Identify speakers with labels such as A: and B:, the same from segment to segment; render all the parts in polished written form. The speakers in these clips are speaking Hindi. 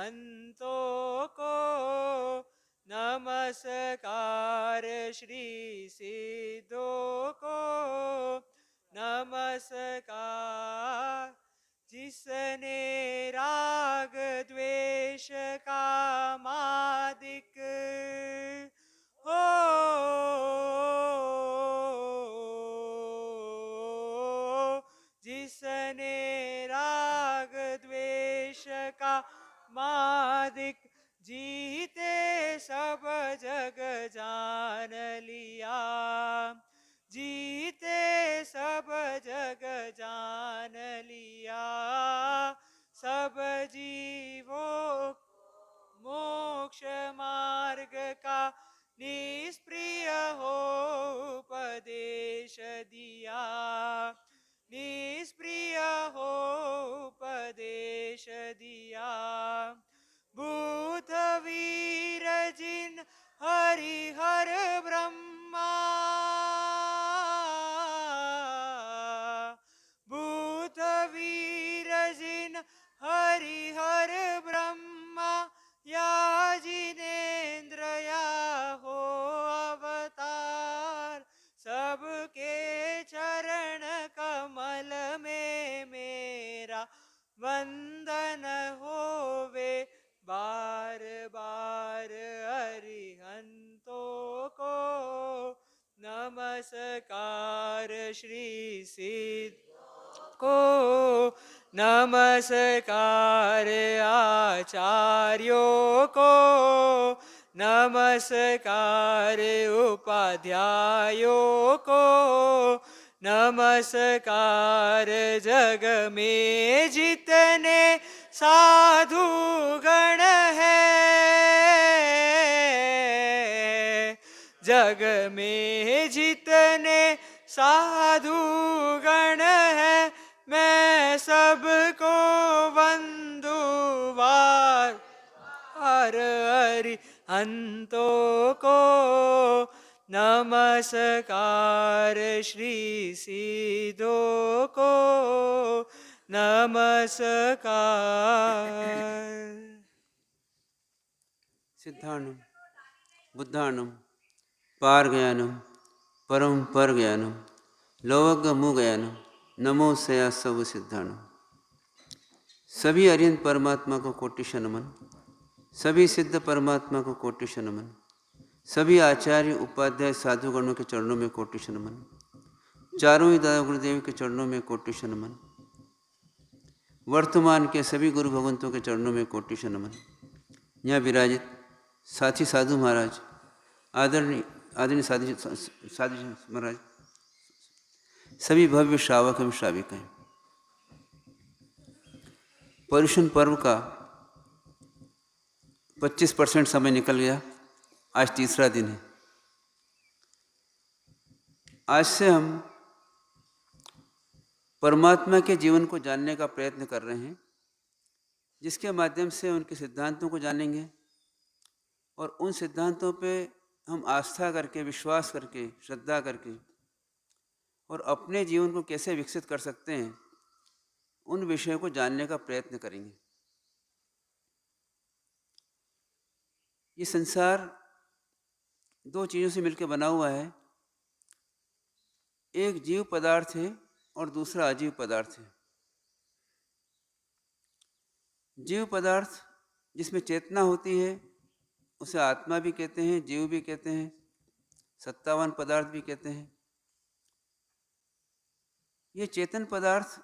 A: हरिहंतों को नमस्कार, श्री सिद्धों को नमस्कार। जिसने राग द्वेष का मादिक हो, जिसने राग द्वेष का मादिक जीते सब जग जान लिया, जीते सब जग जान लिया। सब जीवों मोक्ष मार्ग का निष्प्रिय हो उपदेश दिया, निष्प्रिय हो उपदेश दिया। भूत वीर जिन हरिहर ब्रह्मा, भूत वीर जिन हरिहर ब्रह्मा, या जिनेन्द्र या हो अवतार, सबके चरण कमल में मेरा वंदन होवे बार बार। अरिहंतों को नमस्कार, श्री सिद्ध को नमस्कार, आचार्यों को नमस्कार, उपाध्यायों को नमस्कार। जग में जितने साधु गण है, जग में जितने साधु गण है, मैं सबको वंदुवार। अरिहंतों को नमस्कार, श्री सिद्धों को नमस्कार।
B: सिद्धाणम बुद्धाणम पारज्ञानम परम पर ज्ञानम लौवज्ञ ज्ञानम नमो सया सब सिद्धाणम। सभी अरिहंत परमात्मा को कोटिश नमन, सभी सिद्ध परमात्मा को कोटिश नमन, सभी आचार्य उपाध्याय साधुगणों के चरणों में कोटिश नमन, चारों ही दादा गुरुदेव के चरणों में कोटिश नमन, वर्तमान के सभी गुरु भगवंतों के चरणों में कोटिश नमन। यहाँ विराजित साथी साधु महाराज, आदरणीय साधु महाराज, सभी भव्य श्रावक एवं श्राविकाएं, पर्युषण पर्व का 25% समय निकल गया। आज तीसरा दिन है। आज से हम परमात्मा के जीवन को जानने का प्रयत्न कर रहे हैं, जिसके माध्यम से उनके सिद्धांतों को जानेंगे और उन सिद्धांतों पे हम आस्था करके, विश्वास करके, श्रद्धा करके और अपने जीवन को कैसे विकसित कर सकते हैं, उन विषयों को जानने का प्रयत्न करेंगे। ये संसार दो चीज़ों से मिलकर बना हुआ है। एक जीव पदार्थ है और दूसरा अजीव पदार्थ है। जीव पदार्थ जिसमें चेतना होती है उसे आत्मा भी कहते हैं, जीव भी कहते हैं, सत्तावान पदार्थ भी कहते हैं। ये चेतन पदार्थ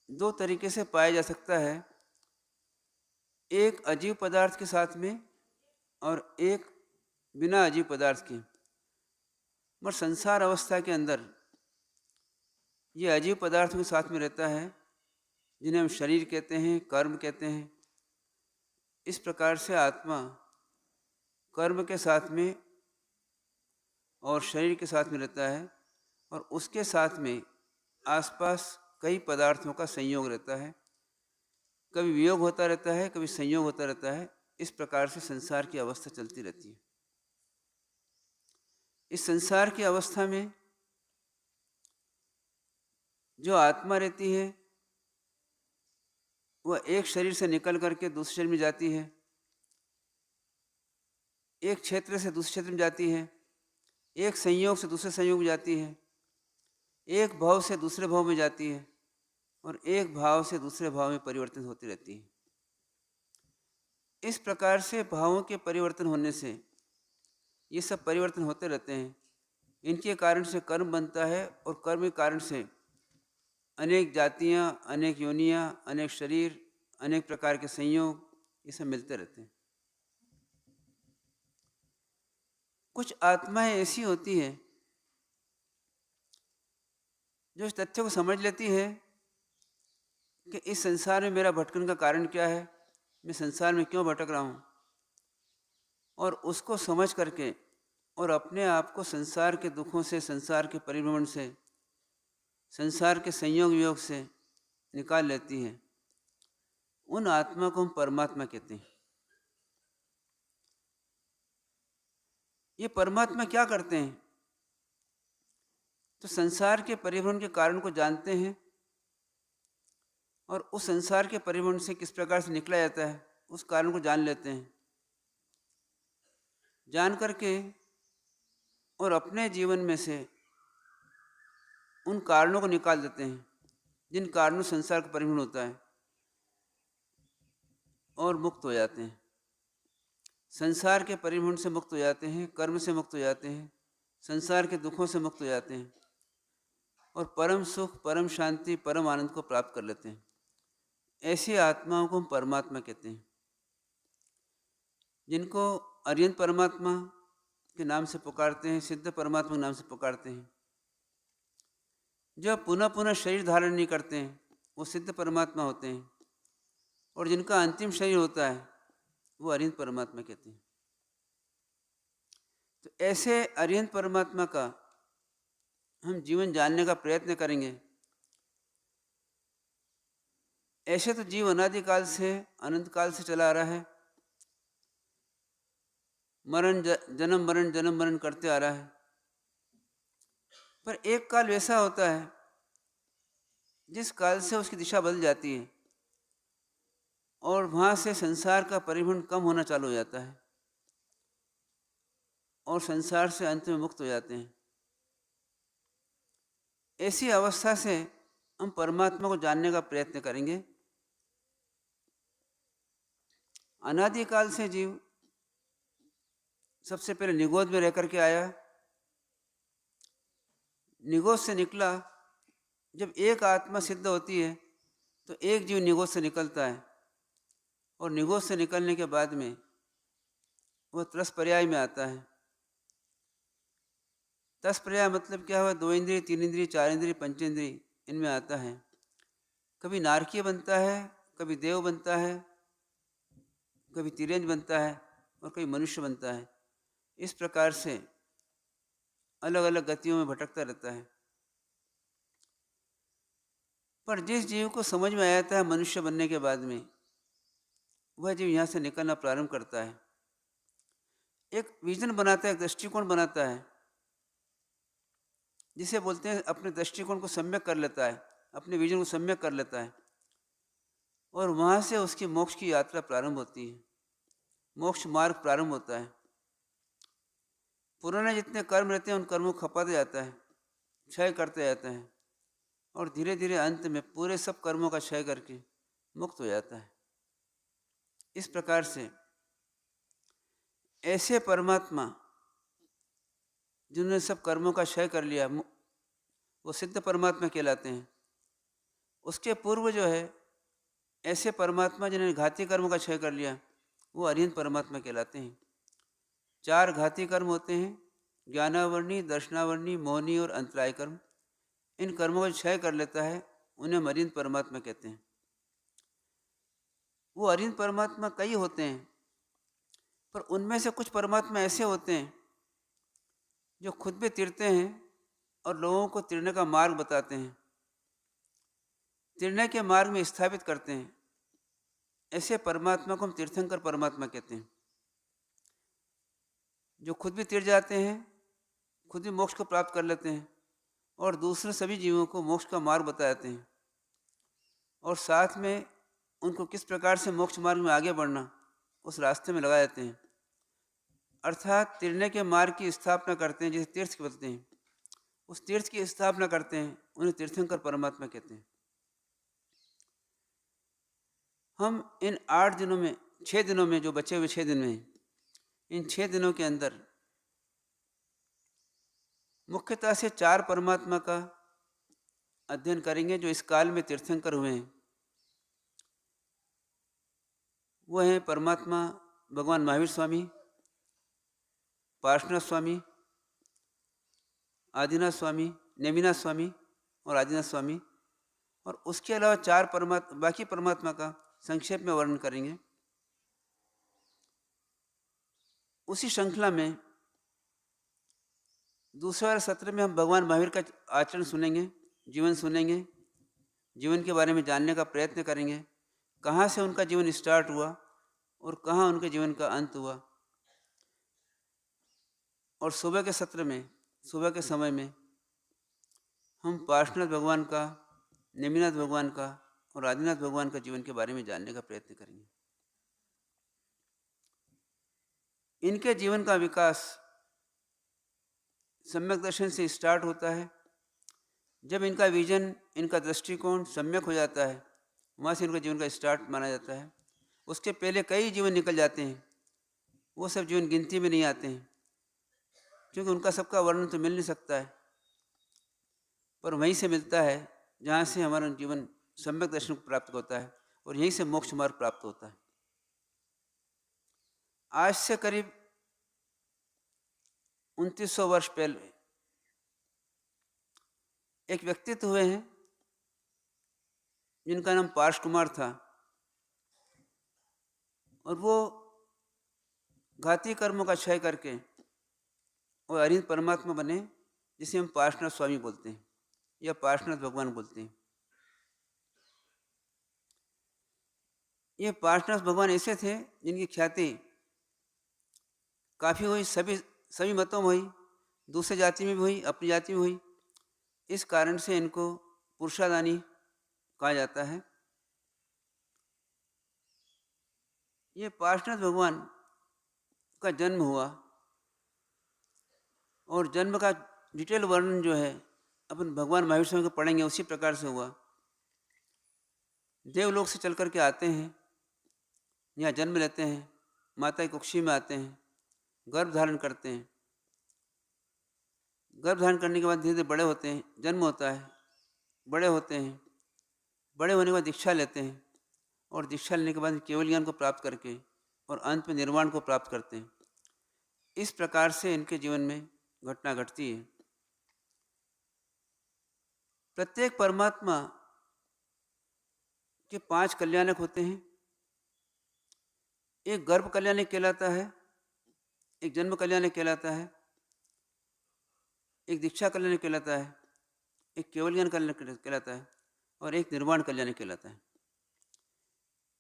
B: दो तरीके से पाया जा सकता है, एक अजीव पदार्थ के साथ में और एक बिना अजीव पदार्थ के। मगर संसार अवस्था के अंदर ये अजीव पदार्थों के साथ में रहता है, जिन्हें हम शरीर कहते हैं, कर्म कहते हैं। इस प्रकार से आत्मा कर्म के साथ में और शरीर के साथ में रहता है और उसके साथ में आसपास कई पदार्थों का संयोग रहता है। कभी वियोग होता रहता है, कभी संयोग होता रहता है। इस प्रकार से संसार की अवस्था चलती रहती है। इस संसार की अवस्था में जो आत्मा रहती है वह एक शरीर से निकल करके दूसरे शरीर में जाती है, एक क्षेत्र से दूसरे क्षेत्र में जाती है, एक संयोग से दूसरे संयोग में जाती है, एक भाव से दूसरे भाव में जाती है और एक भाव से दूसरे भाव में परिवर्तन होती रहती है। इस प्रकार से भावों के परिवर्तन होने से ये सब परिवर्तन होते रहते हैं। इनके कारण से कर्म बनता है और कर्म के कारण से अनेक जातियाँ, अनेक योनियाँ, अनेक शरीर, अनेक प्रकार के संयोग ये सब मिलते रहते हैं। कुछ आत्माएं ऐसी होती हैं जो इस तथ्य को समझ लेती है कि इस संसार में मेरा भटकने का कारण क्या है, मैं संसार में क्यों भटक रहा हूँ, और उसको समझ करके और अपने आप को संसार के दुखों से, संसार के परिभ्रमण से, संसार के संयोग वियोग से निकाल लेती है। उन आत्मा को हम परमात्मा कहते हैं। ये परमात्मा क्या करते हैं? तो संसार के परिभ्रमण के कारण को जानते हैं और उस संसार के परिभ्रमण से किस प्रकार से निकला जाता है उस कारण को जान लेते हैं। जान करके और अपने जीवन में से उन कारणों को निकाल देते हैं जिन कारणों से संसार का परिभ्रमण होता है और मुक्त हो जाते हैं। संसार के परिभ्रमण से मुक्त हो जाते हैं, कर्म से मुक्त हो जाते हैं, संसार के दुखों से मुक्त हो जाते हैं और परम सुख, परम शांति, परम आनंद को प्राप्त कर लेते हैं। ऐसी आत्माओं को हम परमात्मा कहते हैं, जिनको अर्यंत परमात्मा के नाम से पुकारते हैं, सिद्ध परमात्मा के नाम से पुकारते हैं। जो पुनः पुनः शरीर धारण नहीं करते हैं वो सिद्ध परमात्मा होते हैं, और जिनका अंतिम शरीर होता है वो अर्यंत परमात्मा कहते हैं। तो ऐसे अर्यंत परमात्मा का हम जीवन जानने का प्रयत्न करेंगे। ऐसे तो जीव अनादिकाल से, अनंत काल से चला आ रहा है, जन्म मरण करते आ रहा है। पर एक काल वैसा होता है जिस काल से उसकी दिशा बदल जाती है और वहाँ से संसार का परिभ्रमण कम होना चालू हो जाता है और संसार से अंत में मुक्त हो जाते हैं। ऐसी अवस्था से हम परमात्मा को जानने का प्रयत्न करेंगे। अनादिकाल से जीव सबसे पहले निगोद में रह करके आया, निगोद से निकला। जब एक आत्मा सिद्ध होती है तो एक जीव निगोद से निकलता है और निगोद से निकलने के बाद में वह त्रस पर्याय में आता है। त्रस पर्याय मतलब क्या हुआ? 2 इंद्रिय, 3 इंद्रिय, 4 इंद्रिय, पंचेंद्रिय, इनमें आता है। कभी नारकीय बनता है, कभी देव बनता है, कभी तिर्यंज बनता है और कभी मनुष्य बनता है। इस प्रकार से अलग अलग गतियों में भटकता रहता है। पर जिस जीव को समझ में आ जाता है मनुष्य बनने के बाद में, वह जीव यहाँ से निकलना प्रारंभ करता है। एक विजन बनाता है, एक दृष्टिकोण बनाता है, जिसे बोलते हैं अपने दृष्टिकोण को सम्यक कर लेता है, अपने विजन को सम्यक कर लेता है और वहाँ से उसकी मोक्ष की यात्रा प्रारंभ होती है, मोक्ष मार्ग प्रारंभ होता है। पुराने जितने कर्म रहते हैं उन कर्मों को खपाते जाता है, क्षय करते जाता है और धीरे धीरे अंत में पूरे सब कर्मों का क्षय करके मुक्त हो जाता है। इस प्रकार से ऐसे परमात्मा जिन्होंने सब कर्मों का क्षय कर लिया वो सिद्ध परमात्मा कहलाते हैं। उसके पूर्व जो है ऐसे परमात्मा जिन्होंने घाती कर्मों का क्षय कर लिया वो अर्यंत परमात्मा कहलाते हैं। 4 घाती कर्म होते हैं, ज्ञानावरणी, दर्शनावरणी, मोहनी और अंतराय कर्म। इन कर्मों का क्षय कर लेता है उन्हें हम अर्यंत परमात्मा कहते हैं। वो अर्यंत परमात्मा कई होते हैं, पर उनमें से कुछ परमात्मा ऐसे होते हैं जो खुद भी तिरते हैं और लोगों को तिरने का मार्ग बताते हैं, तिरने के मार्ग में स्थापित करते हैं। ऐसे परमात्मा को हम तीर्थंकर परमात्मा कहते हैं, जो खुद भी तिर जाते हैं, खुद भी मोक्ष को प्राप्त कर लेते हैं और दूसरे सभी जीवों को मोक्ष का मार्ग बताते हैं और साथ में उनको किस प्रकार से मोक्ष मार्ग में आगे बढ़ना, उस रास्ते में लगा देते हैं। अर्थात तिरने के मार्ग की स्थापना करते हैं, जैसे तीर्थ बोलते हैं, उस तीर्थ की स्थापना करते हैं, उन्हें तीर्थंकर परमात्मा कहते हैं। हम इन 8 दिनों में, 6 दिनों में, जो बचे हुए 6 दिन में हैं, इन 6 दिनों के अंदर मुख्यतः से 4 परमात्मा का अध्ययन करेंगे जो इस काल में तीर्थंकर हुए हैं। वो हैं परमात्मा भगवान महावीर स्वामी, पार्श्वनाथ स्वामी, आदिनाथ स्वामी, नेमिनाथ स्वामी और आदिनाथ स्वामी। और उसके अलावा 4 बाकी परमात्मा का संक्षेप में वर्णन करेंगे। उसी श्रृंखला में दूसरे वाले सत्र में हम भगवान महावीर का आचरण सुनेंगे, जीवन सुनेंगे, जीवन के बारे में जानने का प्रयत्न करेंगे, कहाँ से उनका जीवन स्टार्ट हुआ और कहाँ उनके जीवन का अंत हुआ। और सुबह के सत्र में, सुबह के समय में हम पार्श्वनाथ भगवान का, नेमिनाथ भगवान का और आदिनाथ भगवान का जीवन के बारे में जानने का प्रयत्न करेंगे। इनके जीवन का विकास सम्यक दर्शन से स्टार्ट होता है। जब इनका विजन, इनका दृष्टिकोण सम्यक हो जाता है, वहाँ से इनका जीवन का स्टार्ट माना जाता है। उसके पहले कई जीवन निकल जाते हैं, वो सब जीवन गिनती में नहीं आते हैं, क्योंकि उनका सबका वर्णन तो मिल नहीं सकता है। पर वहीं से मिलता है जहाँ से हमारा जीवन सम्यक दर्शन को प्राप्त होता है और यहीं से मोक्ष मार्ग प्राप्त होता है। आज से करीब 2900 वर्ष पहले एक व्यक्तित्व हुए हैं जिनका नाम पार्श कुमार था, और वो घाती कर्मों का क्षय करके और अरिहंत परमात्मा बने, जिसे हम पार्श्वनाथ स्वामी बोलते हैं या पार्श्वनाथ भगवान बोलते हैं। ये पार्श्वनाथ भगवान ऐसे थे जिनकी ख्याति काफ़ी हुई, सभी मतों में हुई, दूसरे जाति में भी हुई, अपनी जाति में हुई। इस कारण से इनको पुरुषादानी कहा जाता है। ये पार्श्वनाथ भगवान का जन्म हुआ और जन्म का डिटेल वर्णन जो है अपन भगवान महावीर स्वामी को पढ़ेंगे, उसी प्रकार से हुआ। देवलोक से चल कर के आते हैं, यहाँ जन्म लेते हैं, माता की कुक्षी में आते हैं, गर्भ धारण करते हैं। गर्भ धारण करने के बाद धीरे धीरे बड़े होते हैं, जन्म होता है, बड़े होते हैं, बड़े होने के बाद दीक्षा लेते हैं और दीक्षा लेने के बाद केवल ज्ञान को प्राप्त करके और अंत में निर्वाण को प्राप्त करते हैं। इस प्रकार से इनके जीवन में घटना घटती है। प्रत्येक परमात्मा के 5 कल्याणक होते हैं। एक गर्भ कल्याणक कहलाता है, एक जन्म कल्याणक कहलाता है, एक दीक्षा कल्याणक कहलाता है, एक केवल ज्ञान कल्याणक कहलाता है और एक निर्वाण कल्याणक कहलाता है।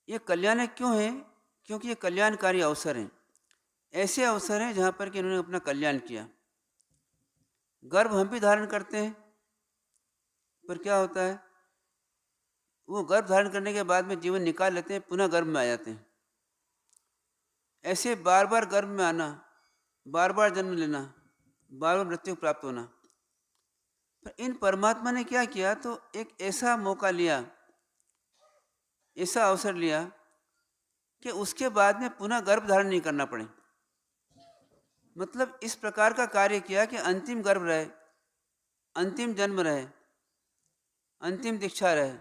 B: ये कल्याणक क्यों है? क्योंकि ये कल्याणकारी अवसर हैं, ऐसे अवसर हैं जहाँ पर कि इन्होंने अपना कल्याण किया। गर्भ हम भी धारण करते हैं, पर क्या होता है, वो गर्भ धारण करने के बाद में जीवन निकाल लेते हैं, पुनः गर्भ में आ जाते हैं। ऐसे बार बार गर्भ में आना, बार बार जन्म लेना, बार बार मृत्यु प्राप्त होना। पर इन परमात्मा ने क्या किया, तो एक ऐसा मौका लिया, ऐसा अवसर लिया कि उसके बाद में पुनः गर्भ धारण नहीं करना पड़े। मतलब इस प्रकार का कार्य किया कि अंतिम गर्भ रहे, अंतिम जन्म रहे, अंतिम दीक्षा रहे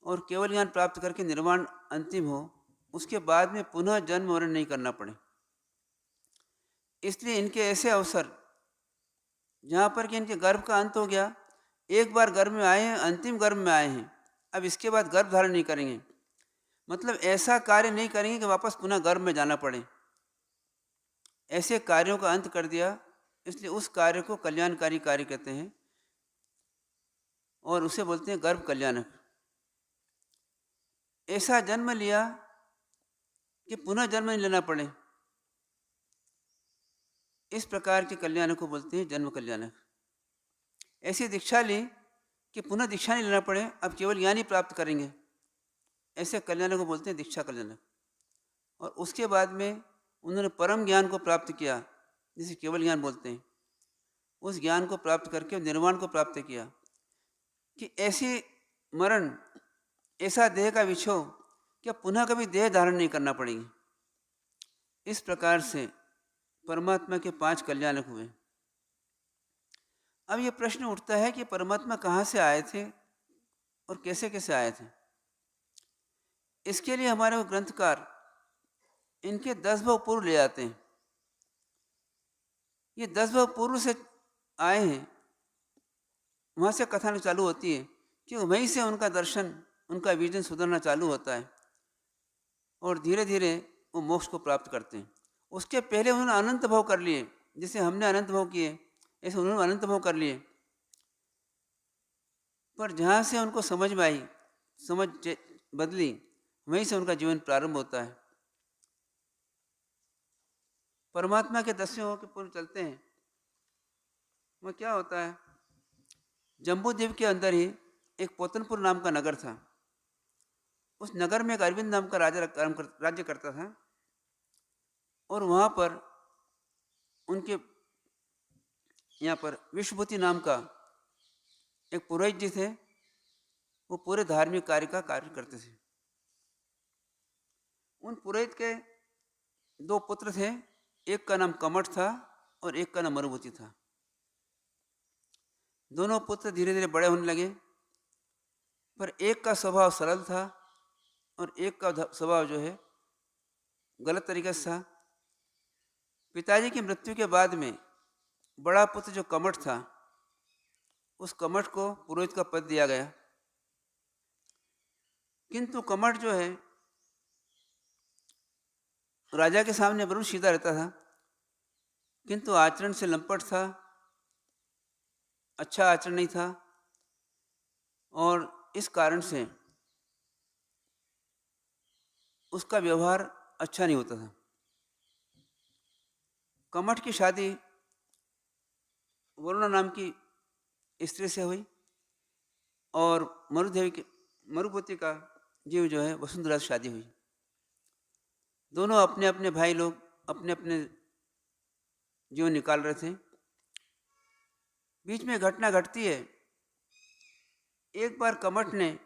B: और केवल ज्ञान प्राप्त करके निर्वाण अंतिम हो, उसके बाद में पुनः जन्म मरण नहीं करना पड़े। इसलिए इनके ऐसे अवसर जहाँ पर कि इनके गर्भ का अंत हो गया, एक बार गर्भ में आए हैं, अंतिम गर्भ में आए हैं, अब इसके बाद गर्भ धारण नहीं करेंगे, मतलब ऐसा कार्य नहीं करेंगे कि वापस पुनः गर्भ में जाना पड़े। ऐसे कार्यों का अंत कर दिया, इसलिए उस कार्य को कल्याणकारी कार्य कहते हैं और उसे बोलते हैं गर्भ कल्याणक। ऐसा जन्म लिया कि पुनः जन्म नहीं लेना पड़े, इस प्रकार के कल्याणक को बोलते हैं जन्म कल्याणक। ऐसी दीक्षा ली कि पुनः दीक्षा नहीं लेना पड़े, अब केवल ज्ञान ही प्राप्त करेंगे, ऐसे कल्याणक को बोलते हैं दीक्षा कल्याणक। और उसके बाद में उन्होंने परम ज्ञान को प्राप्त किया, जिसे केवल ज्ञान बोलते हैं। उस ज्ञान को प्राप्त करके निर्वाण को प्राप्त किया कि ऐसी मरण, ऐसा देह का विछोह कि अब पुनः कभी देह धारण नहीं करना पड़ेगी। इस प्रकार से परमात्मा के 5 कल्याणक हुए। अब ये प्रश्न उठता है कि परमात्मा कहाँ से आए थे और कैसे कैसे आए थे। इसके लिए हमारे वो ग्रंथकार इनके 10 भव पूर्व ले आते हैं। ये 10 भव पूर्व से आए हैं, वहाँ से कथानक चालू होती है कि वहीं से उनका दर्शन, उनका विजन सुधरना चालू होता है और धीरे धीरे वो मोक्ष को प्राप्त करते हैं। उसके पहले उन्होंने अनंत भव कर लिए, जैसे हमने अनंत भव किए ऐसे उन्होंने अनंत भव कर लिए। पर जहाँ से उनको समझ में आई, समझ बदली, वहीं से उनका जीवन प्रारंभ होता है। परमात्मा के 10वें भव के पूर्व चलते हैं। वह क्या होता है, जम्बूद्वीप के अंदर ही एक पोतनपुर नाम का नगर था। उस नगर में एक अरविंद नाम का राजा राज्य करता था और वहाँ पर उनके यहाँ पर विश्वभूति नाम का एक पुरोहित जी थे। वो पूरे धार्मिक कार्य का कार्य करते थे। उन पुरोहित के 2 पुत्र थे, एक का नाम कमठ था और एक का नाम मरुभूति था। दोनों पुत्र धीरे धीरे बड़े होने लगे, पर एक का स्वभाव सरल था और एक का स्वभाव जो है गलत तरीके से था। पिताजी की मृत्यु के बाद में बड़ा पुत्र जो कमठ था, उस कमठ को पुरोहित का पद दिया गया। किंतु कमठ जो है राजा के सामने बरूद सीधा रहता था, किंतु आचरण से लंपट था, अच्छा आचरण नहीं था और इस कारण से उसका व्यवहार अच्छा नहीं होता था। कमठ की शादी वरुणा नाम की स्त्री से हुई और मरुभूति का जीव जो है वसुंधरा से शादी हुई। दोनों अपने अपने भाई लोग अपने अपने जीवन निकाल रहे थे। बीच में घटना घटती है। एक बार कमठ ने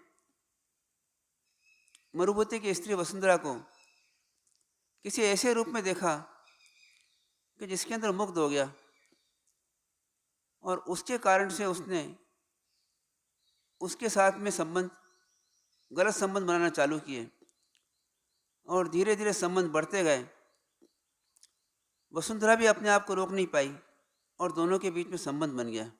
B: मरुभूति की स्त्री वसुंधरा को किसी ऐसे रूप में देखा कि जिसके अंदर मुग्ध हो गया और उसके कारण से उसने उसके साथ में गलत संबंध बनाना चालू किए और धीरे धीरे संबंध बढ़ते गए। वसुंधरा भी अपने आप को रोक नहीं पाई और दोनों के बीच में संबंध बन गया।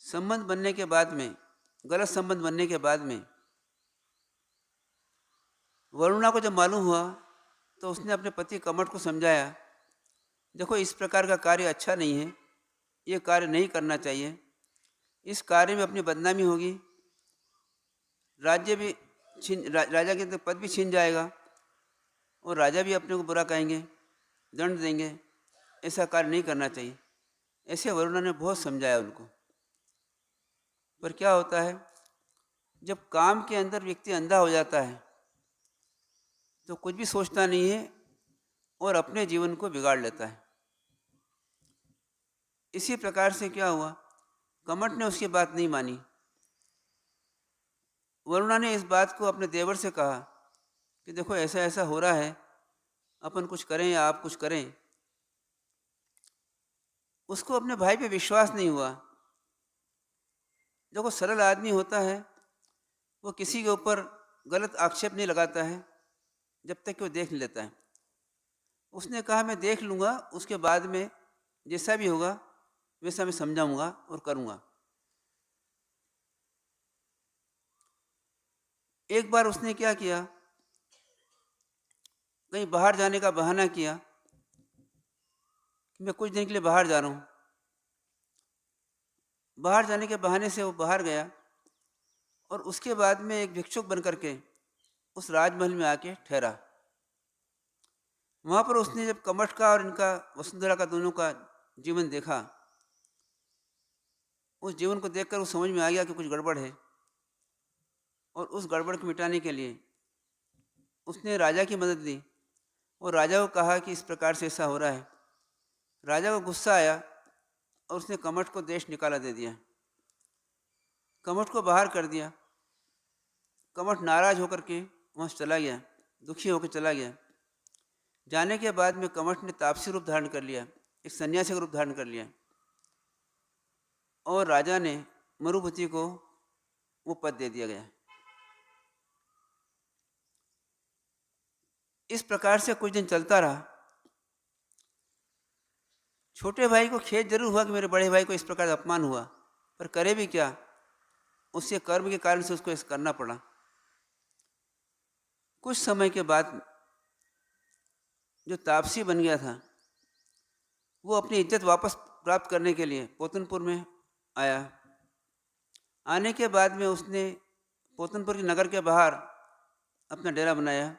B: संबंध बनने के बाद में, गलत संबंध बनने के बाद में वरुणा को जब मालूम हुआ तो उसने अपने पति कमठ को समझाया, देखो इस प्रकार का कार्य अच्छा नहीं है, ये कार्य नहीं करना चाहिए, इस कार्य में अपनी बदनामी होगी, राज्य भी राजा के पद भी छीन जाएगा और राजा भी अपने को बुरा कहेंगे, दंड देंगे, ऐसा कार्य नहीं करना चाहिए। ऐसे वरुणा ने बहुत समझाया उनको। पर क्या होता है, जब काम के अंदर व्यक्ति अंधा हो जाता है तो कुछ भी सोचता नहीं है और अपने जीवन को बिगाड़ लेता है। इसी प्रकार से क्या हुआ, कमठ ने उसकी बात नहीं मानी। वरुणा ने इस बात को अपने देवर से कहा कि देखो ऐसा ऐसा हो रहा है, अपन कुछ करें या आप कुछ करें। उसको अपने भाई पे विश्वास नहीं हुआ। देखो सरल आदमी होता है, वो किसी के ऊपर गलत आक्षेप नहीं लगाता है जब तक कि वो देख लेता है। उसने कहा मैं देख लूँगा, उसके बाद में जैसा भी होगा वैसा मैं समझाऊंगा और करूँगा। एक बार उसने क्या किया, कहीं बाहर जाने का बहाना किया कि मैं कुछ दिन के लिए बाहर जा रहा हूँ। बाहर जाने के बहाने से वो बाहर गया और उसके बाद में एक भिक्षुक बन करके उस राजमहल में आके ठहरा। वहाँ पर उसने जब कमठ का और इनका वसुंधरा का दोनों का जीवन देखा, उस जीवन को देखकर वो समझ में आ गया कि कुछ गड़बड़ है। और उस गड़बड़ को मिटाने के लिए उसने राजा की मदद ली और राजा को कहा कि इस प्रकार से ऐसा हो रहा है। राजा को गुस्सा आया और उसने कमठ को देश निकाला दे दिया, कमठ को बाहर कर दिया। कमठ नाराज होकर के वहाँ से चला गया, दुखी होकर चला गया। जाने के बाद में कमठ ने तापसी रूप धारण कर लिया, एक सन्यासी का रूप धारण कर लिया और राजा ने मरुभूति को वो पद दे दिया गया। इस प्रकार से कुछ दिन चलता रहा। छोटे भाई को खेद जरूर हुआ कि मेरे बड़े भाई को इस प्रकार का अपमान हुआ, पर करे भी क्या, उसके कर्म के कारण से उसको ऐसा करना पड़ा। कुछ समय के बाद जो तापसी बन गया था वो अपनी इज्जत वापस प्राप्त करने के लिए पोतनपुर में आया। आने के बाद में उसने पोतनपुर के नगर के बाहर अपना डेरा बनाया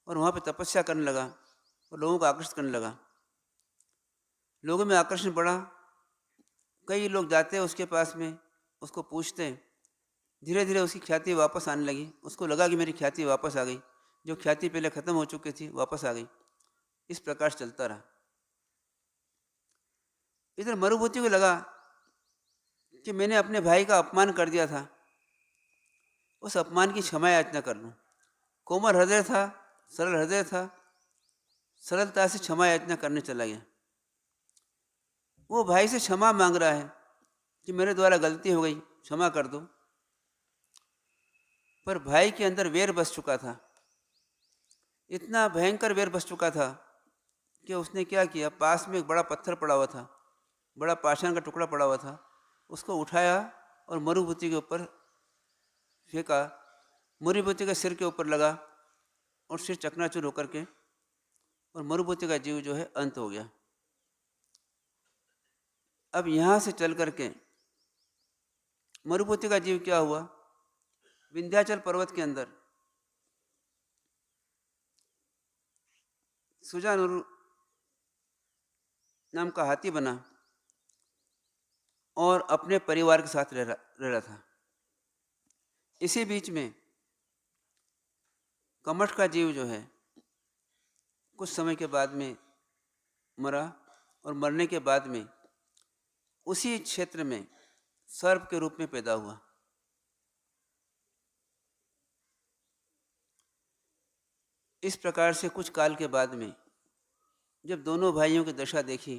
B: और वहाँ पे तपस्या करने लगा और लोगों को आकर्षित करने लगा। लोगों में आकर्षण बढ़ा, कई लोग जाते उसके पास में, उसको पूछते। धीरे धीरे उसकी ख्याति वापस आने लगी। उसको लगा कि मेरी ख्याति वापस आ गई, जो ख्याति पहले ख़त्म हो चुकी थी वापस आ गई। इस प्रकार से चलता रहा। इधर मरुभूति को लगा कि मैंने अपने भाई का अपमान कर दिया था, उस अपमान की क्षमा याचना कर लूँ। कोमल हृदय था, सरल हृदय था, सरलता से क्षमा याचना करने चला गया। वो भाई से क्षमा मांग रहा है कि मेरे द्वारा गलती हो गई, क्षमा कर दो। पर भाई के अंदर वेर बस चुका था, इतना भयंकर वेर बस चुका था कि उसने क्या किया, पास में एक बड़ा पत्थर पड़ा हुआ था, बड़ा पाषाण का टुकड़ा पड़ा हुआ था, उसको उठाया और मरुभूति के ऊपर फेंका। मरुभूति के सिर के ऊपर लगा और सिर चकनाचूर होकर के, और मरुभूति का जीव जो है अंत हो गया। अब यहाँ से चल करके मरुभूति का जीव क्या हुआ, विंध्याचल पर्वत के अंदर सुजानुरु नाम का हाथी बना और अपने परिवार के साथ रह रहा था। इसी बीच में कमठ का जीव जो है कुछ समय के बाद में मरा, और मरने के बाद में उसी क्षेत्र में सर्प के रूप में पैदा हुआ। इस प्रकार से कुछ काल के बाद में जब दोनों भाइयों की दशा देखी,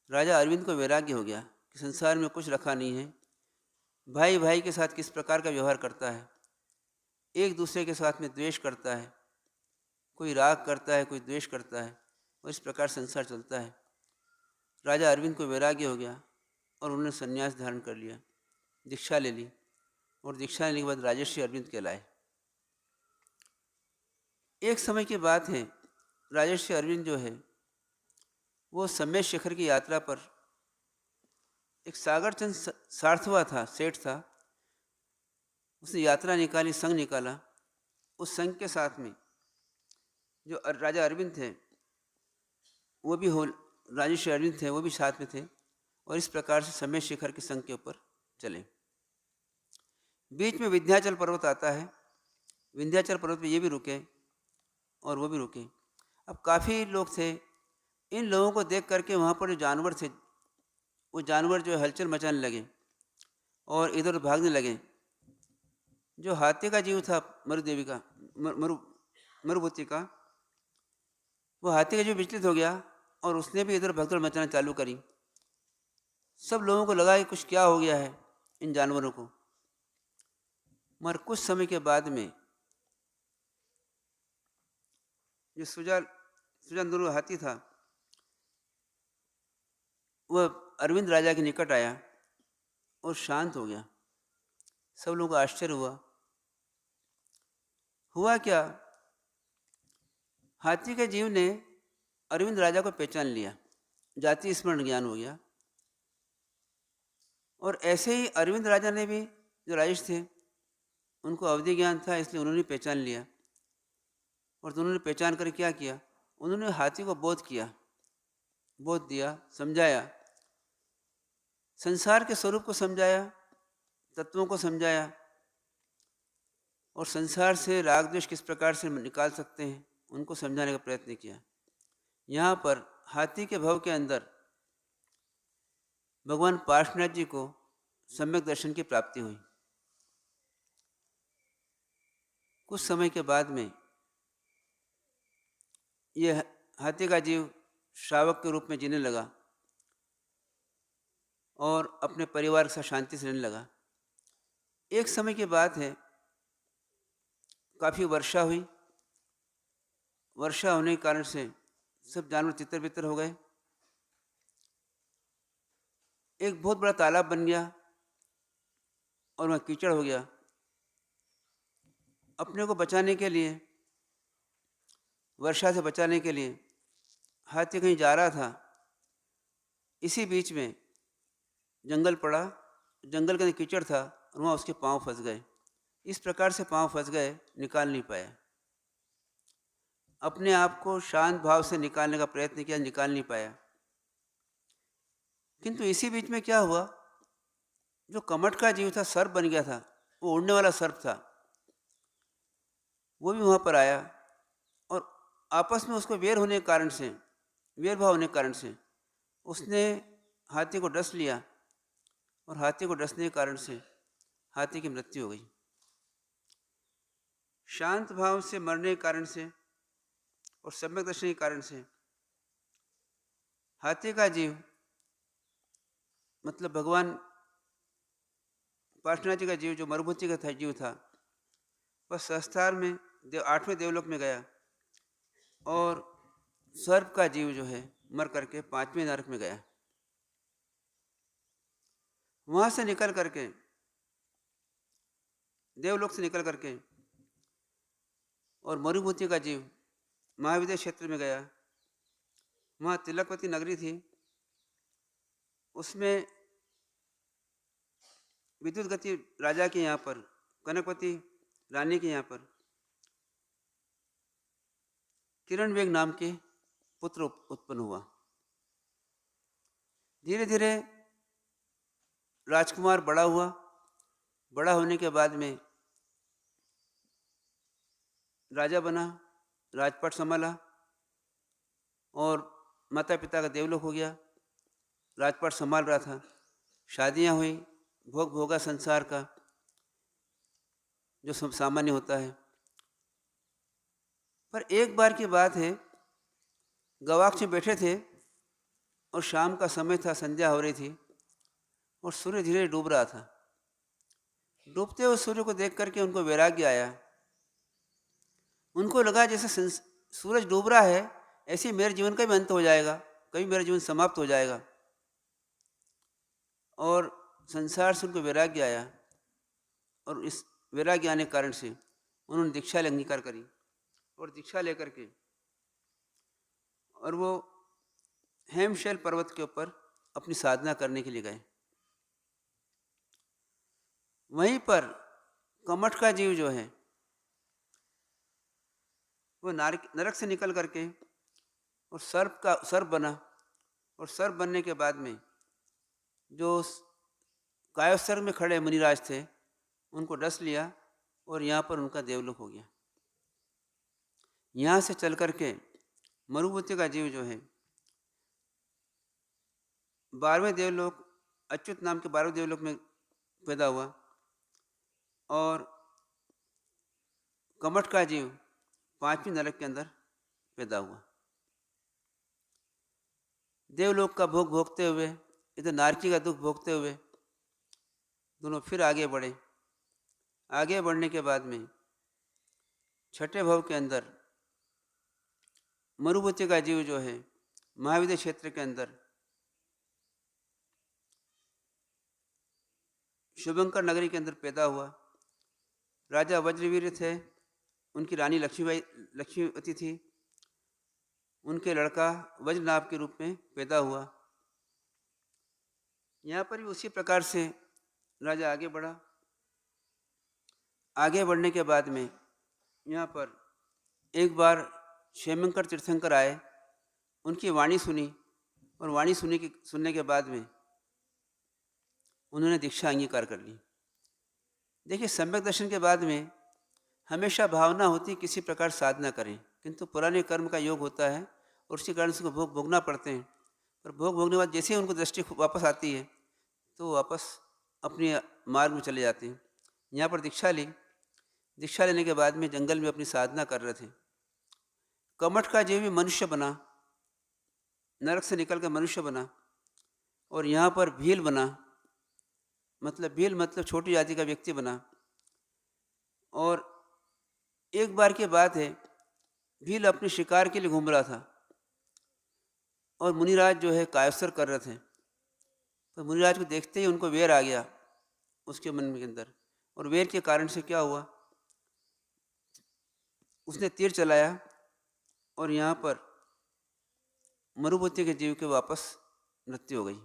B: राजा अरविंद को वैराग्य हो गया कि संसार में कुछ रखा नहीं है। भाई भाई के साथ किस प्रकार का व्यवहार करता है, एक दूसरे के साथ में द्वेष करता है, कोई राग करता है, कोई द्वेष करता है, और इस प्रकार संसार चलता है। राजा अरविंद को वैराग्य हो गया और उन्होंने संन्यास धारण कर लिया, दीक्षा ले ली, और दीक्षा लेने के बाद राजर्षि अरविंद कहलाए। एक समय की बात है, राजर्षि अरविंद जो है वो सम्य शिखर की यात्रा पर, एक सागरचंद सार्थवा था, सेठ था, उसने यात्रा निकाली, संघ निकाला। उस संघ के साथ में जो राजा अरविंद थे वो भी हो, राजर्षि अरविंद थे वो भी साथ में थे, और इस प्रकार से सम्य शिखर के संघ के ऊपर चले। बीच में विंध्याचल पर्वत आता है, विंध्याचल पर्वत पे ये भी रुके और वो भी रुके। अब काफ़ी लोग थे, इन लोगों को देख करके वहाँ पर जो जानवर थे वो जानवर जो हलचल मचाने लगे और इधर भागने लगे। जो हाथी का जीव था मरुदेवी का, मरुभूति का, वो हाथी का जीव विचलित हो गया और उसने भी इधर भगदड़ मचाना चालू करी। सब लोगों को लगा कि कुछ क्या हो गया है इन जानवरों को। मगर कुछ समय के बाद में जो सुजानुरु हाथी था वह अरविंद राजा के निकट आया और शांत हो गया। सब लोगों को आश्चर्य हुआ क्या, हाथी के जीव ने अरविंद राजा को पहचान लिया, जाति स्मरण ज्ञान हो गया। और ऐसे ही अरविंद राजा ने भी, जो राजेश थे उनको अवधि ज्ञान था, इसलिए उन्होंने पहचान लिया। और उन्होंने पहचान कर क्या किया, उन्होंने हाथी को बोध किया, बोध दिया, समझाया, संसार के स्वरूप को समझाया, तत्वों को समझाया। और संसार से राग द्वेष किस प्रकार से निकाल सकते हैं उनको समझाने का प्रयत्न किया। यहाँ पर हाथी के भव के अंदर भगवान पार्श्वनाथ जी को सम्यक दर्शन की प्राप्ति हुई। कुछ समय के बाद में ये हाथी का जीव श्रावक के रूप में जीने लगा और अपने परिवार के साथ शांति से रहने लगा। एक समय की बात है, काफ़ी वर्षा हुई। वर्षा होने के कारण से सब जानवर तितर बितर हो गए। एक बहुत बड़ा तालाब बन गया और वहाँ कीचड़ हो गया। अपने को बचाने के लिए, वर्षा से बचाने के लिए हाथी कहीं जा रहा था। इसी बीच में जंगल पड़ा, जंगल के अंदर कीचड़ था और वहाँ उसके पाँव फंस गए। इस प्रकार से पाँव फंस गए, निकाल नहीं पाया। अपने आप को शांत भाव से निकालने का प्रयत्न किया, निकाल नहीं पाया। किंतु इसी बीच में क्या हुआ, जो कमट का जीव था, सर्प बन गया था, वो उड़ने वाला सर्प था, वो भी वहाँ पर आया और आपस में उसको वेर होने के कारण से, वेर भाव होने के कारण से उसने हाथी को डस लिया और हाथी को डसने के कारण से हाथी की मृत्यु हो गई। शांत भाव से मरने के कारण से और सम्यक दर्शन के कारण से हाथी का जीव, मतलब भगवान पार्श्वनाथ जी का जीव, जो मरुभूति का जीव था, वह संसार में 8वें देवलोक में गया और सर्प का जीव जो है मर करके 5वें नरक में गया। वहाँ से निकल करके, देवलोक से निकल करके और मरुभूति का जीव महाविद्या क्षेत्र में गया। वहाँ तिलकवती नगरी थी, उसमें विद्युत गति राजा के यहाँ पर, कनकवती रानी के यहाँ पर किरण वेग नाम के पुत्र उत्पन्न हुआ। धीरे धीरे राजकुमार बड़ा हुआ। बड़ा होने के बाद में राजा बना, राजपाट संभाला और माता पिता का देवलोक हो गया। राजपाट संभाल रहा था, शादियां हुई, भोग भोगा संसार का जो सब सामान्य होता है। पर एक बार की बात है, गवाक्ष में बैठे थे और शाम का समय था, संध्या हो रही थी और सूर्य धीरे डूब रहा था। डूबते हुए सूर्य को देख करके उनको वैराग्य आया। उनको लगा जैसे सूरज डूब रहा है, ऐसे मेरे जीवन का भी अंत हो जाएगा, कभी मेरा जीवन समाप्त हो जाएगा। और संसार से उनको वैराग्य आया और इस वैराग्य आने के कारण से उन्होंने दीक्षा अंगीकार करी और दीक्षा लेकर के और वो हेमशैल पर्वत के ऊपर अपनी साधना करने के लिए गए। वहीं पर कमठ का जीव जो है वो नरक से निकल करके और सर्प बना और सर्प बनने के बाद में जो कायोत्सर्ग में खड़े मुनिराज थे उनको डस लिया और यहाँ पर उनका देवलोक हो गया। यहाँ से चल करके मरुभूति का जीव जो है 12वें देवलोक, अच्युत नाम के 12वें देवलोक में पैदा हुआ और कमठ का जीव 5वीं नरक के अंदर पैदा हुआ। देवलोक का भोग भोगते हुए, इधर नारकी का दुख भोगते हुए दोनों फिर आगे बढ़े। आगे बढ़ने के बाद में 6ठे भव के अंदर मरुभूति का जीव जो है महाविद्या क्षेत्र के अंदर शुभंकर नगरी के अंदर पैदा हुआ। राजा वज्रवीर थे, उनकी रानी लक्ष्मीवती थी, उनके लड़का वज्रनाभ के रूप में पैदा हुआ। यहाँ पर भी उसी प्रकार से राजा आगे बढ़ा। आगे बढ़ने के बाद में यहाँ पर एक बार क्षेमंकर तीर्थंकर आए, उनकी वाणी सुनी और वाणी सुनने के बाद में उन्होंने दीक्षा अंगीकार कर ली। देखिए, सम्यक दर्शन के बाद में हमेशा भावना होती है किसी प्रकार साधना करें, किंतु पुराने कर्म का योग होता है और उसी कारण से उनको भोग भोगना पड़ते हैं। पर भोग भोगने के बाद जैसे ही उनको दृष्टि वापस आती है तो वापस अपने मार्ग में चले जाते हैं। यहाँ पर दीक्षा ली, दीक्षा लेने के बाद में जंगल में अपनी साधना कर रहे थे। कमठ का जीव भी मनुष्य बना, नरक से निकल कर मनुष्य बना और यहाँ पर भील बना, मतलब भील मतलब छोटी जाति का व्यक्ति बना। और एक बार की बात है, भील अपने शिकार के लिए घूम रहा था और मुनिराज जो है कायस्वर कर रहे थे। तो मुनिराज को देखते ही उनको वेर आ गया उसके मन के अंदर, और वेर के कारण से क्या हुआ, उसने तीर चलाया और यहाँ पर मरुभूति के जीव के वापस मृत्यु हो गई।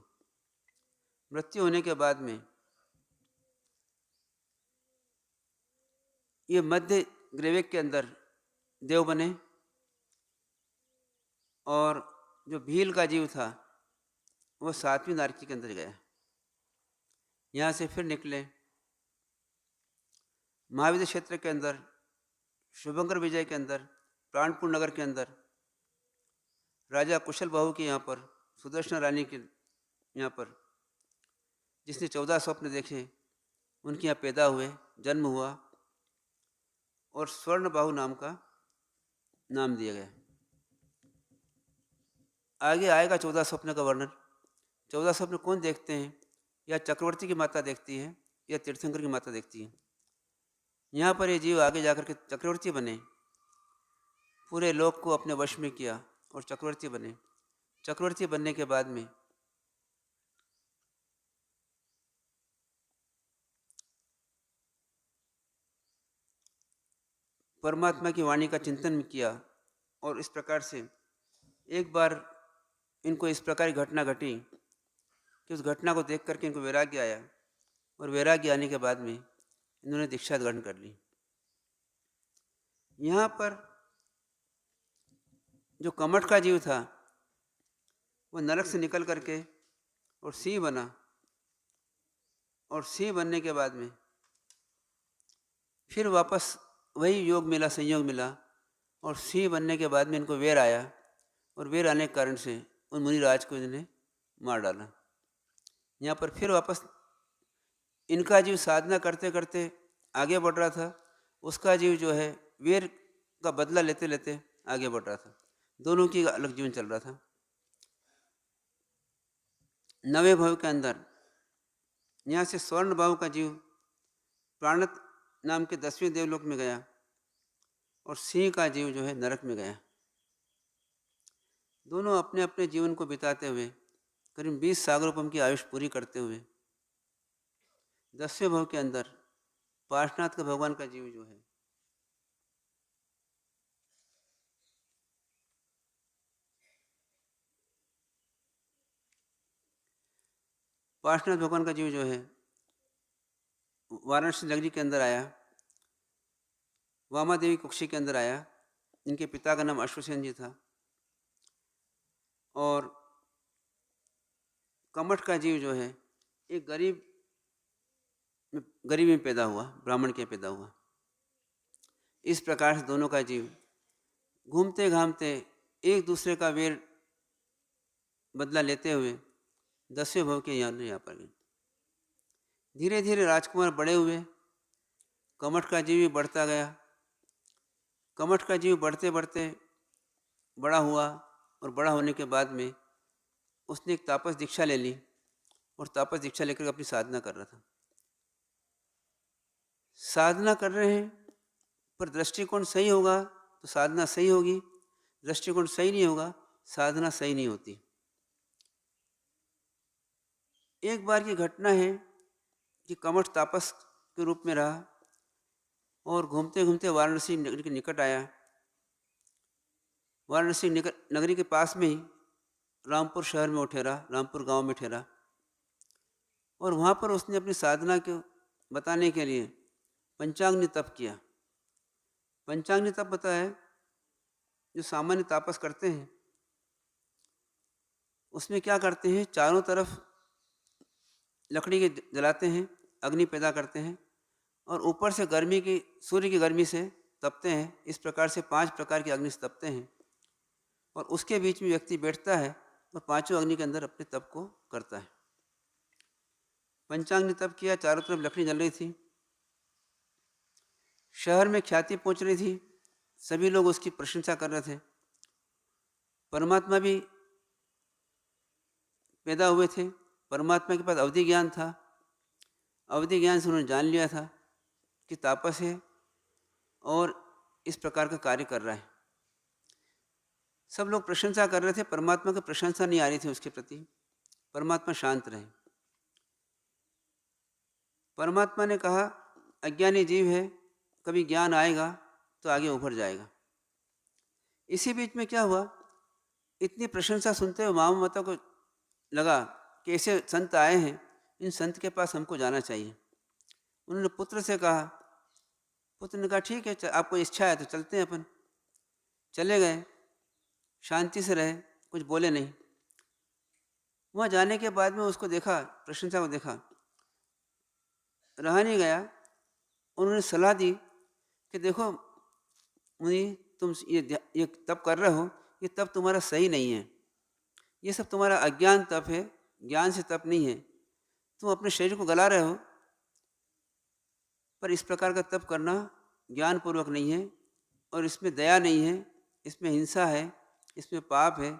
B: मृत्यु होने के बाद में ये मध्य ग्रेवेक के अंदर देव बने और जो भील का जीव था वो 7वीं नारकी के अंदर गया। यहाँ से फिर निकले महाविद्य क्षेत्र के अंदर, शुभंकर विजय के अंदर, प्राणपुर नगर के अंदर, राजा कुशल बाहु के यहाँ पर, सुदर्शन रानी के यहाँ पर, जिसने 14 स्वप्न देखे उनके यहाँ पैदा हुए, जन्म हुआ और स्वर्ण बाहु नाम का नाम दिया गया। आगे आएगा 14 स्वप्न का वर्णन। 14 स्वप्न कौन देखते हैं? या चक्रवर्ती की माता देखती है या तीर्थंकर की माता देखती है। यहाँ पर ये जीव आगे जाकर के चक्रवर्ती बने, पूरे लोक को अपने वश में किया और चक्रवर्ती बने। चक्रवर्ती बनने के बाद में परमात्मा की वाणी का चिंतन किया और इस प्रकार से एक बार इनको इस प्रकार की घटना घटी कि उस घटना को देख करके इनको वैराग्य आया और वैराग्य आने के बाद में इन्होंने दीक्षा ग्रहण कर ली। यहाँ पर जो कमठ का जीव था वो नरक से निकल करके और सिंह बना, और सिंह बनने के बाद में फिर वापस वही योग मिला, संयोग मिला, और सिंह बनने के बाद में इनको वेर आया और वेर आने के कारण से उन मुनिराज को इन्होंने मार डाला। यहाँ पर फिर वापस इनका जीव साधना करते करते आगे बढ़ रहा था, उसका जीव जो है वेर का बदला लेते लेते आगे बढ़ रहा था। दोनों की अलग जीवन चल रहा था। 9वें भाव के अंदर यहाँ से स्वर्ण भाव का जीव प्राणत नाम के 10वें देवलोक में गया और सिंह का जीव जो है नरक में गया। दोनों अपने अपने जीवन को बिताते हुए करीब 20 सागरोपम की आयुष पूरी करते हुए 10वें भाव के अंदर पार्शनाथ का भगवान का जीव जो है पार्शनाथ भगवान का जीव जो है वाराणसी नगरी के अंदर आया, वामा देवी कुक्षी के अंदर आया। इनके पिता का नाम अश्वसेन जी था और कमठ का जीव जो है एक गरीब में पैदा हुआ, ब्राह्मण के पैदा हुआ। इस प्रकार से दोनों का जीव घूमते घामते एक दूसरे का वेर बदला लेते हुए 10वें भाव के यहाँ पर गए। धीरे धीरे राजकुमार बड़े हुए, कमठ का जीव भी बढ़ता गया। कमठ का जीव बढ़ते बढ़ते बड़ा हुआ और बड़ा होने के बाद में उसने एक तापस दीक्षा ले ली और तापस दीक्षा लेकर अपनी साधना कर रहा था। साधना कर रहे हैं पर दृष्टिकोण सही होगा तो साधना सही होगी, दृष्टिकोण सही नहीं होगा साधना सही नहीं होती। एक बार की घटना है कि कमठ तापस के रूप में रहा और घूमते घूमते वाराणसी नगरी के निकट आया। वाराणसी नगरी के पास में ही रामपुर शहर में ठहरा, रामपुर गांव में ठहरा और वहाँ पर उसने अपनी साधना को बताने के लिए पंचाग्नि तप किया। पंचाग्नि तप पता है, जो सामान्य तापस करते हैं उसमें क्या करते हैं, चारों तरफ लकड़ी के जलाते हैं, अग्नि पैदा करते हैं और ऊपर से गर्मी की, सूर्य की गर्मी से तपते हैं। इस प्रकार से 5 प्रकार की अग्नि से तपते हैं और उसके बीच में व्यक्ति बैठता है और पांचों अग्नि के अंदर अपने तप को करता है। पंचांग ने तप किया, चारों तरफ लकड़ी जल रही थी, शहर में ख्याति पहुंच रही थी, सभी लोग उसकी प्रशंसा कर रहे थे। परमात्मा भी पैदा हुए थे, परमात्मा के पास अवधि ज्ञान था, अवधि ज्ञान से उन्होंने जान लिया था कि तापस है और इस प्रकार का कार्य कर रहा है। सब लोग प्रशंसा कर रहे थे, परमात्मा की प्रशंसा नहीं आ रही थी उसके प्रति। परमात्मा शांत रहे। परमात्मा ने कहा अज्ञानी जीव है, कभी ज्ञान आएगा तो आगे उभर जाएगा। इसी बीच में क्या हुआ, इतनी प्रशंसा सुनते हुए मामा माता को लगा कि ऐसे संत आए हैं, इन संत के पास हमको जाना चाहिए। उन्होंने पुत्र से कहा, पुत्र ने कहा ठीक है, आपको इच्छा है तो चलते हैं अपन। चले गए, शांति से रहे, कुछ बोले नहीं। वहाँ जाने के बाद में उसको देखा, प्रशंसा को देखा, रहा नहीं गया। उन्होंने सलाह दी कि देखो मुनि, तुम ये तप कर रहे हो, ये तप तुम्हारा सही नहीं है, ये सब तुम्हारा अज्ञान तप है, ज्ञान से तप नहीं है। तुम अपने शरीर को गला रहे हो, पर इस प्रकार का तप करना ज्ञानपूर्वक नहीं है और इसमें दया नहीं है, इसमें हिंसा है, इसमें पाप है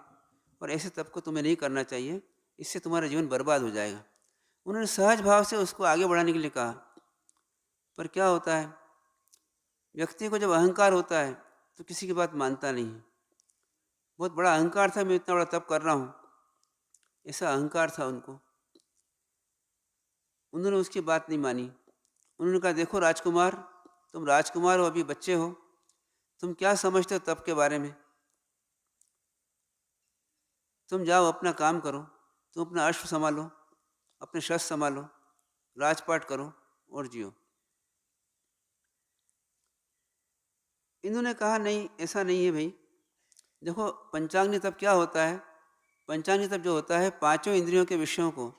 B: और ऐसे तप को तुम्हें नहीं करना चाहिए, इससे तुम्हारा जीवन बर्बाद हो जाएगा। उन्होंने सहज भाव से उसको आगे बढ़ाने के लिए कहा। पर क्या होता है, व्यक्ति को जब अहंकार होता है तो किसी की बात मानता नहीं है। बहुत बड़ा अहंकार था, मैं इतना बड़ा तप कर रहा हूँ, ऐसा अहंकार था उनको। उन्होंने उसकी बात नहीं मानी। उन्होंने कहा देखो राजकुमार, तुम राजकुमार हो, अभी बच्चे हो, तुम क्या समझते हो तप के बारे में? तुम जाओ अपना काम करो, तुम अपना अश्व संभालो, अपने शस्त्र संभालो, राजपाट करो और जियो। इन्होंने कहा नहीं, ऐसा नहीं है भाई। देखो पंचाग्नि तप क्या होता है, पंचाग्नि तप जो होता है, पांचों इंद्रियों के विषयों को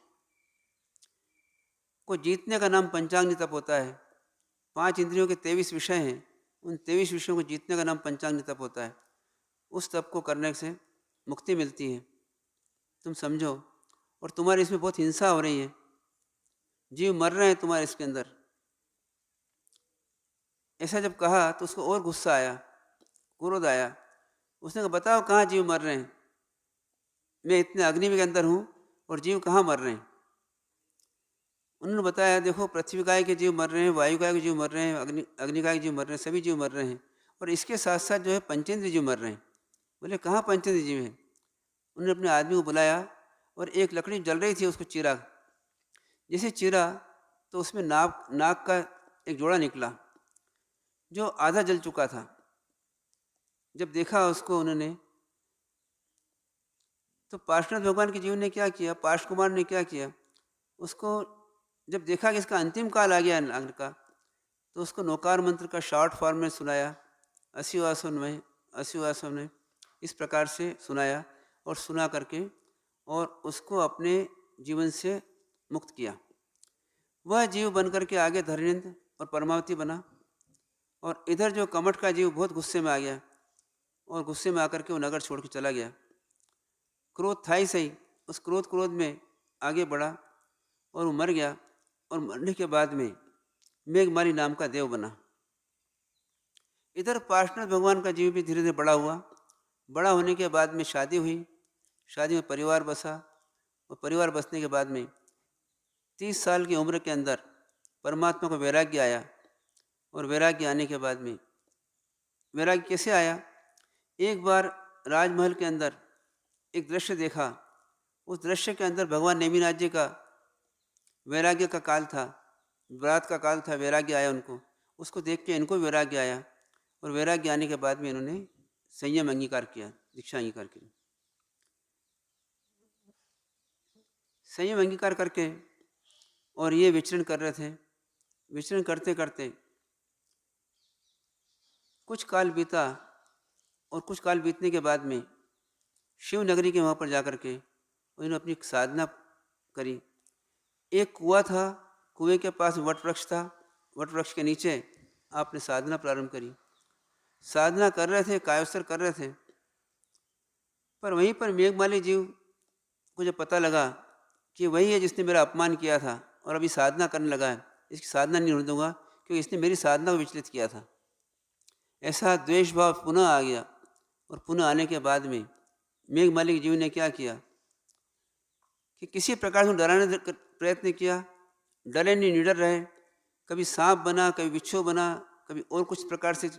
B: जीतने का नाम पंचाग्नि तप होता है। 5 इंद्रियों के 23 विषय हैं, उन 23 विषयों को जीतने का नाम पंचाग्नि तप होता है। उस तप को करने से मुक्ति मिलती है, तुम समझो। और तुम्हारी इसमें बहुत हिंसा हो रही है, जीव मर रहे हैं तुम्हारे इसके अंदर। ऐसा जब कहा तो उसको और गुस्सा आया, क्रोध आया। उसने कहा बताओ कहाँ जीव मर रहे हैं, मैं इतने अग्नि के अंदर हूँ और जीव कहाँ मर रहे हैं? उन्होंने बताया देखो पृथ्वी काय के जीव मर रहे हैं, वायु काय के जीव मर रहे हैं, अग्नि काय के जीव मर रहे हैं, सभी जीव मर रहे हैं और इसके साथ साथ जो है पंचेंद्र जीव मर रहे हैं। बोले कहाँ पंचेंद्र जीव हैं? उन्होंने अपने आदमी को बुलाया और एक लकड़ी जल रही थी उसको चीरा। जैसे चीरा तो उसमें नाक का एक जोड़ा निकला जो आधा जल चुका था। जब देखा उसको उन्होंने, तो पार्श्वनाथ भगवान के जीव ने क्या किया, पार्श्व कुमार ने क्या किया, उसको जब देखा कि इसका अंतिम काल आ गया नाग का, तो उसको नौकार मंत्र का शॉर्ट फॉर्म में सुनाया, 80 में इस प्रकार से सुनाया और सुना करके और उसको अपने जीवन से मुक्त किया। वह जीव बन करके आगे धर्मेंद्र और परमावती बना। और इधर जो कमठ का जीव बहुत गुस्से में आ गया और गुस्से में आकर के वो नगर छोड़ के चला गया। क्रोध था ही सही, उस क्रोध में आगे बढ़ा और वो मर गया और मरने के बाद में मेघमाली नाम का देव बना। इधर पार्श्वनाथ भगवान का जीव भी धीरे धीरे बड़ा हुआ। बड़ा होने के बाद में शादी हुई, शादी में परिवार बसा और परिवार बसने के बाद में 30 साल की उम्र के अंदर परमात्मा को वैराग्य आया। और वैराग्य आने के बाद में, वैराग्य कैसे आया, एक बार राजमहल के अंदर एक दृश्य देखा। उस दृश्य के अंदर भगवान नेमिनाथ जी का वैराग्य का काल था, व्रत का काल था, वैराग्य आया उनको। उसको देख के इनको वैराग्य आया और वैराग्य आने के बाद में इन्होंने संयम अंगीकार किया, दीक्षा अंगीकार की। संयम अंगीकार करके और ये विचरण कर रहे थे। विचरण करते करते कुछ काल बीता और कुछ काल बीतने के बाद में शिव नगरी के वहाँ पर जाकर के उन्होंने अपनी साधना करी। एक कुआं था, कुएं के पास वट वृक्ष था, वट वृक्ष के नीचे आपने साधना प्रारंभ करी। साधना कर रहे थे, कायोत्सर्ग कर रहे थे, पर वहीं पर मेघमाली जीव को जब पता लगा कि वही है जिसने मेरा अपमान किया था और अभी साधना करने लगा है, इसकी साधना नहीं होने दूंगा क्योंकि इसने मेरी साधना को विचलित किया था, ऐसा द्वेष भाव पुनः आ गया। और पुनः आने के बाद में मेघमाली जीव ने क्या किया कि किसी प्रकार से डराने का प्रयत्न किया, डरे नहीं, निडर रहे। कभी सांप बना, कभी बिच्छू बना, कभी और कुछ प्रकार से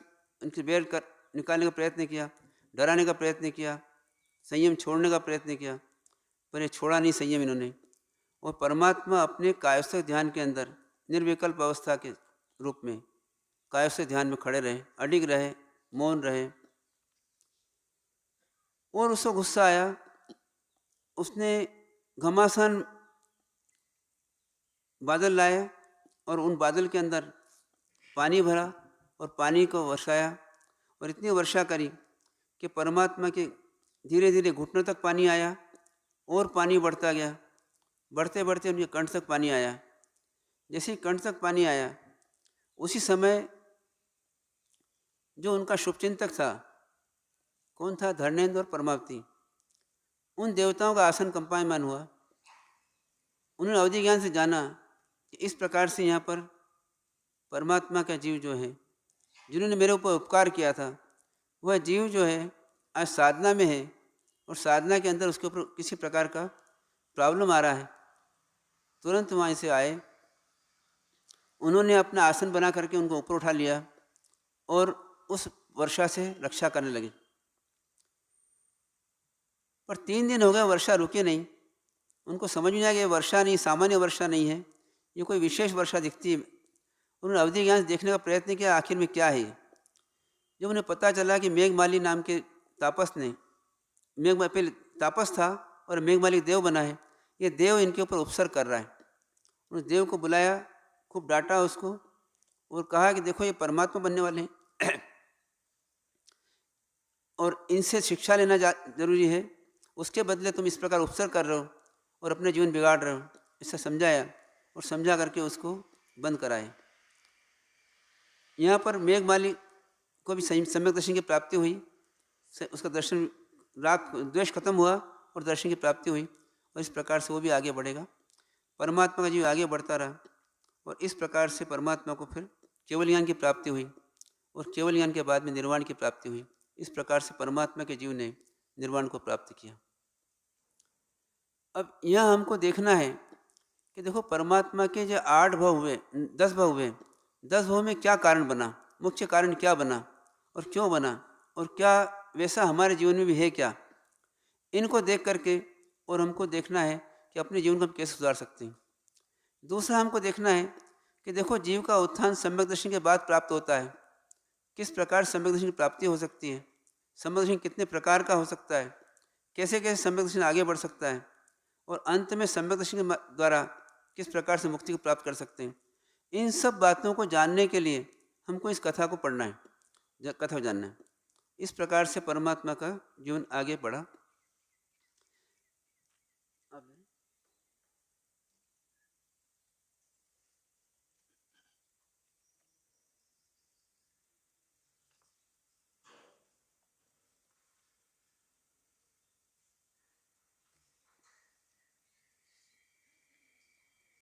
B: उनके बैर कर निकालने का प्रयत्न किया, डराने का प्रयत्न किया, संयम छोड़ने का प्रयत्न किया, पर ये छोड़ा नहीं संयम इन्होंने। और परमात्मा अपने कायोत्सर्ग ध्यान के अंदर निर्विकल्प अवस्था के रूप में कायोत्सर्ग ध्यान में खड़े रहे, अडिग रहे, मौन रहे। और उसको गुस्सा आया, उसने घमासान बादल लाए और उन बादल के अंदर पानी भरा और पानी को वर्षाया और इतनी वर्षा करी कि परमात्मा के धीरे धीरे घुटनों तक पानी आया और पानी बढ़ता गया, बढ़ते बढ़ते उनके कंठ तक पानी आया। जैसे ही कंठ तक पानी आया, उसी समय जो उनका शुभचिंतक था, कौन था? धर्मेंद्र और परमावती, उन देवताओं का आसन कंपायमान हुआ। उन्होंने अवधि ज्ञान से जाना कि इस प्रकार से यहाँ पर परमात्मा का जीव जो है, जिन्होंने मेरे ऊपर उपकार किया था, वह जीव जो है आज साधना में है और साधना के अंदर उसके ऊपर किसी प्रकार का प्रॉब्लम आ रहा है। तुरंत वहाँ से आए, उन्होंने अपना आसन बना करके उनको ऊपर उठा लिया और उस वर्षा से रक्षा करने लगे। पर 3 दिन हो गए, वर्षा रुकी नहीं। उनको समझ में आ गया वर्षा नहीं, सामान्य वर्षा नहीं है, ये कोई विशेष वर्षा दिखती है। उन्होंने अवधि ज्ञान से देखने का प्रयत्न किया, आखिर में क्या है। जब उन्हें पता चला कि मेघमाली नाम के तापस ने, पहले तापस था और मेघमाली देव बना है, ये देव इनके ऊपर उपसर्ग कर रहा है। उन्होंने देव को बुलाया, खूब डांटा उसको और कहा कि देखो ये परमात्मा बनने वाले हैं और इनसे शिक्षा लेना जरूरी है, उसके बदले तुम इस प्रकार उपसर्ग कर रहे हो और अपने जीवन बिगाड़ रहे हो। इससे समझाया और समझा करके उसको बंद कराए। यहाँ पर मेघमाली को भी सम्यक दर्शन की प्राप्ति हुई, उसका दर्शन राग द्वेष खत्म हुआ और दर्शन की प्राप्ति हुई और इस प्रकार से वो भी आगे बढ़ेगा। परमात्मा का जीव आगे बढ़ता रहा और इस प्रकार से परमात्मा को फिर केवल ज्ञान की प्राप्ति हुई और केवल ज्ञान के बाद में निर्वाण की प्राप्ति हुई। इस प्रकार से परमात्मा के जीव ने निर्वाण को प्राप्त किया। अब यह हमको देखना है कि देखो परमात्मा के जो 8 भाव हुए, 10 भाव हुए, 10 भाव में क्या कारण बना, मुख्य कारण क्या बना और क्यों बना और क्या वैसा हमारे जीवन में भी है क्या, इनको देख करके और हमको देखना है कि अपने जीवन को हम कैसे सुधार सकते हैं। दूसरा हमको देखना है कि देखो जीव का उत्थान सम्यक दर्शन के बाद प्राप्त होता है, किस प्रकार सम्यक दर्शन की प्राप्ति हो सकती है, सम्यक दर्शन कितने प्रकार का हो सकता है, कैसे कैसे सम्यक दर्शन आगे बढ़ सकता है और अंत में सम्यक दर्शन के द्वारा किस प्रकार से मुक्ति को प्राप्त कर सकते हैं। इन सब बातों को जानने के लिए हमको इस कथा को पढ़ना है, कथा को जानना है। इस प्रकार से परमात्मा का जीवन आगे बढ़ा।